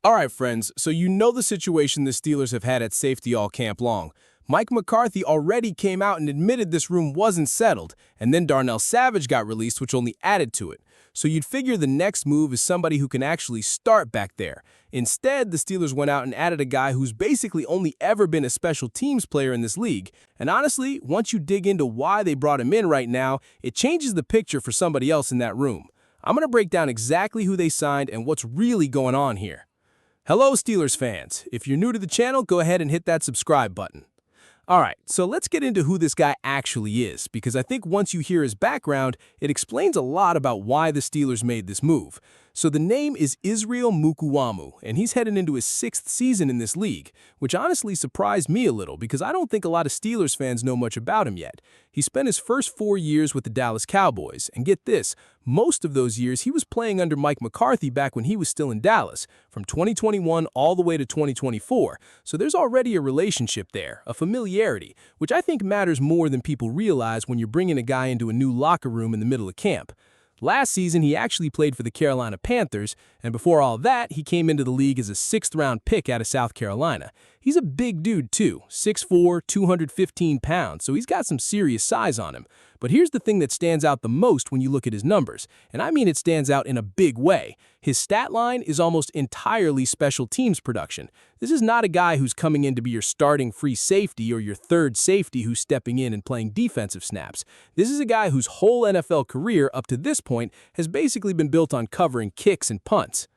All right, friends, so you know the situation the Steelers have had at safety all camp long. Mike McCarthy already came out and admitted this room wasn't settled, and then Darnell Savage got released, which only added to it. So you'd figure the next move is somebody who can actually start back there. Instead, the Steelers went out and added a guy who's basically only ever been a special teams player in this league. And honestly, once you dig into why they brought him in right now, it changes the picture for somebody else in that room. I'm going to break down exactly who they signed and what's really going on here. Hello, Steelers fans. If you're new to the channel, go ahead and hit that subscribe button. All right, so let's get into who this guy actually is, because I think once you hear his background, it explains a lot about why the Steelers made this move. So the name is Israel Mukuamu, and he's heading into his 6th season in this league, which honestly surprised me a little because I don't think a lot of Steelers fans know much about him yet. He spent his first 4 years with the Dallas Cowboys, and get this, most of those years he was playing under Mike McCarthy back when he was still in Dallas, from 2021 all the way to 2024. So there's already a relationship there, a familiarity, which I think matters more than people realize when you're bringing a guy into a new locker room in the middle of camp. Last season, he actually played for the Carolina Panthers, and before all that, he came into the league as a 6th-round pick out of South Carolina. He's a big dude, too, 6'4", 215 pounds, so he's got some serious size on him. But here's the thing that stands out the most when you look at his numbers, and I mean it stands out in a big way. His stat line is almost entirely special teams production. This is not a guy who's coming in to be your starting free safety or your third safety who's stepping in and playing defensive snaps. This is a guy whose whole NFL career up to this point has basically been built on covering kicks and punts.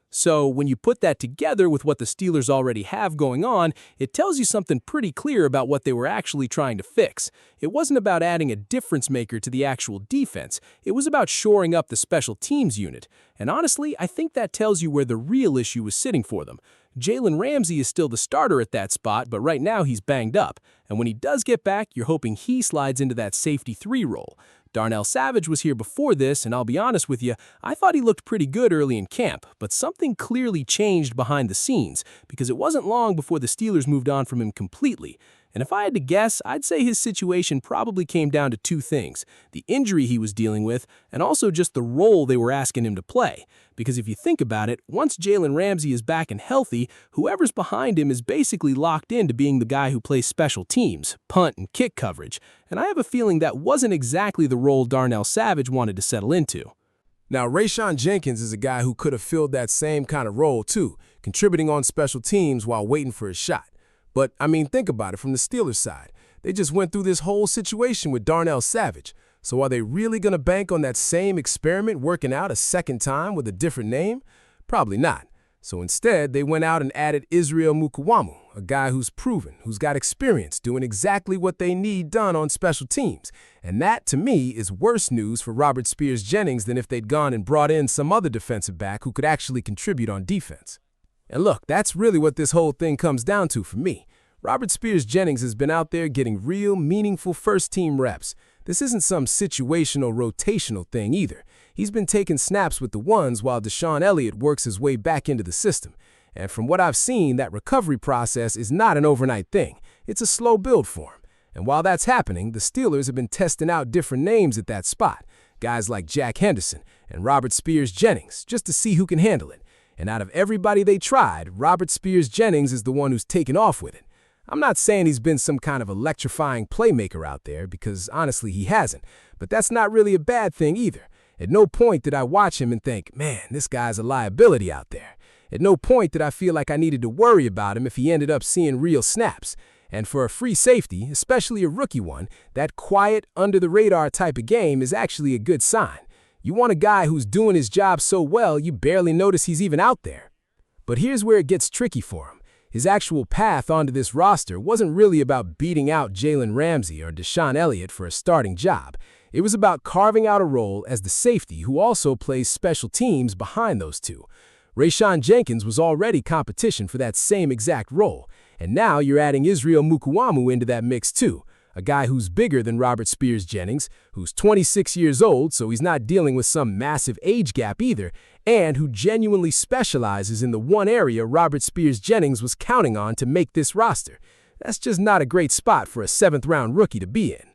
So when you put that together with what the Steelers already have going on, it tells you something pretty clear about what they were actually trying to fix. It wasn't about adding a difference maker to the actual defense. It was about shoring up the special teams unit. And honestly, I think that tells you where the real issue was sitting for them. Jalen Ramsey is still the starter at that spot, but right now he's banged up. And when he does get back, you're hoping he slides into that safety 3 role. Darnell Savage was here before this, and I'll be honest with you, I thought he looked pretty good early in camp, but something clearly changed behind the scenes, because it wasn't long before the Steelers moved on from him completely. And if I had to guess, I'd say his situation probably came down to 2 things: the injury he was dealing with, and also just the role they were asking him to play. Because if you think about it, once Jalen Ramsey is back and healthy, whoever's behind him is basically locked into being the guy who plays special teams, punt, and kick coverage. And I have a feeling that wasn't exactly the role Darnell Savage wanted to settle into. Now, Spears-Jennings is a guy who could have filled that same kind of role too, contributing on special teams while waiting for his shot. But, I mean, think about it from the Steelers side. They just went through this whole situation with Darnell Savage. So are they really going to bank on that same experiment working out a second time with a different name? Probably not. So instead, they went out and added Israel Mukuamu, a guy who's proven, who's got experience doing exactly what they need done on special teams. And that, to me, is worse news for Spears-Jennings than if they'd gone and brought in some other defensive back who could actually contribute on defense. And look, that's really what this whole thing comes down to for me. Spears-Jennings has been out there getting real, meaningful first-team reps. This isn't some situational, rotational thing either. He's been taking snaps with the ones while DeShon Elliott works his way back into the system. And from what I've seen, that recovery process is not an overnight thing. It's a slow build for him. And while that's happening, the Steelers have been testing out different names at that spot. Guys like Jack Henderson and Spears-Jennings, just to see who can handle it. And out of everybody they tried, Spears-Jennings is the one who's taken off with it. I'm not saying he's been some kind of electrifying playmaker out there, because honestly he hasn't, but that's not really a bad thing either. At no point did I watch him and think, man, this guy's a liability out there. At no point did I feel like I needed to worry about him if he ended up seeing real snaps. And for a free safety, especially a rookie one, that quiet, under-the-radar type of game is actually a good sign. You want a guy who's doing his job so well you barely notice he's even out there. But here's where it gets tricky for him. His actual path onto this roster wasn't really about beating out Jalen Ramsey or DeShon Elliott for a starting job. It was about carving out a role as the safety who also plays special teams behind those two. Spears-Jennings was already competition for that same exact role, and now you're adding Israel Mukuamu into that mix too, a guy who's bigger than Spears-Jennings, who's 26 years old, so he's not dealing with some massive age gap either, and who genuinely specializes in the one area Spears-Jennings was counting on to make this roster. That's just not a great spot for a 7th-round rookie to be in.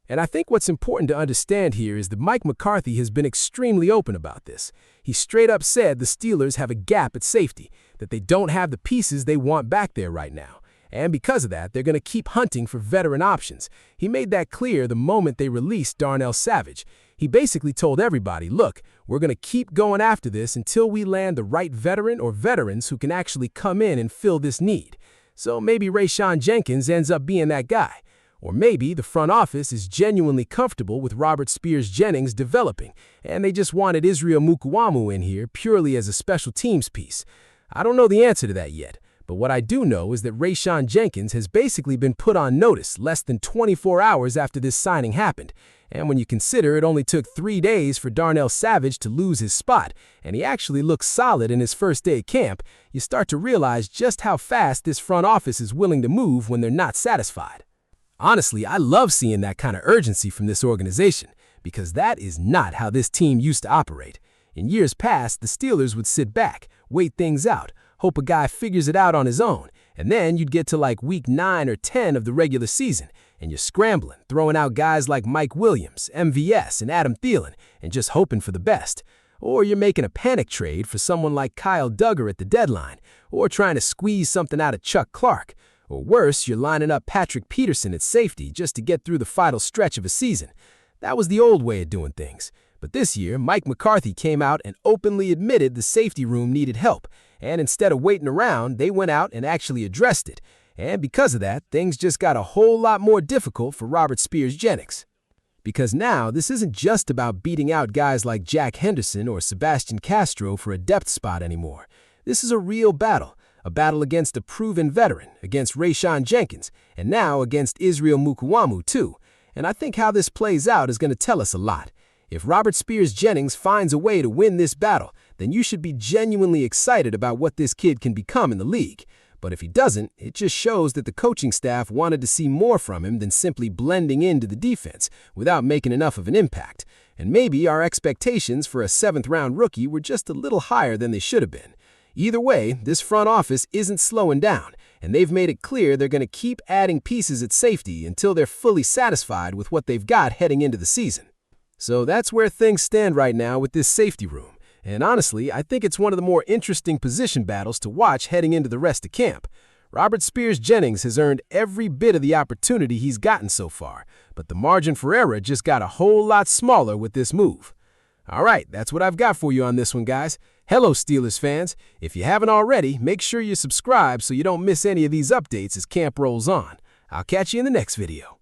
And I think what's important to understand here is that Mike McCarthy has been extremely open about this. He straight up said the Steelers have a gap at safety, that they don't have the pieces they want back there right now. And because of that, they're going to keep hunting for veteran options. He made that clear the moment they released Darnell Savage. He basically told everybody, look, we're going to keep going after this until we land the right veteran or veterans who can actually come in and fill this need. So maybe Spears-Jennings ends up being that guy. Or maybe the front office is genuinely comfortable with Spears-Jennings developing, and they just wanted Israel Mukuamu in here purely as a special teams piece. I don't know the answer to that yet, but what I do know is that Spears-Jennings has basically been put on notice less than 24 hours after this signing happened. And when you consider it only took 3 days for Darnell Savage to lose his spot, and he actually looks solid in his first day of camp, you start to realize just how fast this front office is willing to move when they're not satisfied. Honestly, I love seeing that kind of urgency from this organization, because that is not how this team used to operate. In years past, the Steelers would sit back, wait things out, hope a guy figures it out on his own, and then you'd get to like week 9 or 10 of the regular season, and you're scrambling, throwing out guys like Mike Williams, MVS, and Adam Thielen, and just hoping for the best. Or you're making a panic trade for someone like Kyle Duggar at the deadline, or trying to squeeze something out of Chuck Clark. Or worse, you're lining up Patrick Peterson at safety just to get through the final stretch of a season. That was the old way of doing things. But this year, Mike McCarthy came out and openly admitted the safety room needed help, and instead of waiting around, they went out and actually addressed it. And because of that, things just got a whole lot more difficult for Spears-Jennings. Because now, this isn't just about beating out guys like Jack Henderson or Sebastian Castro for a depth spot anymore. This is a real battle. A battle against a proven veteran, against Spears-Jennings, and now against Israel Mukuamu too. And I think how this plays out is going to tell us a lot. If Spears-Jennings finds a way to win this battle, then you should be genuinely excited about what this kid can become in the league. But if he doesn't, it just shows that the coaching staff wanted to see more from him than simply blending into the defense without making enough of an impact. And maybe our expectations for a 7th-round rookie were just a little higher than they should have been. Either way, this front office isn't slowing down, and they've made it clear they're going to keep adding pieces at safety until they're fully satisfied with what they've got heading into the season. So that's where things stand right now with this safety room, and honestly, I think it's one of the more interesting position battles to watch heading into the rest of camp. Spears-Jennings has earned every bit of the opportunity he's gotten so far, but the margin for error just got a whole lot smaller with this move. All right, that's what I've got for you on this one, guys. Hello, Steelers fans. If you haven't already, make sure you subscribe so you don't miss any of these updates as camp rolls on. I'll catch you in the next video.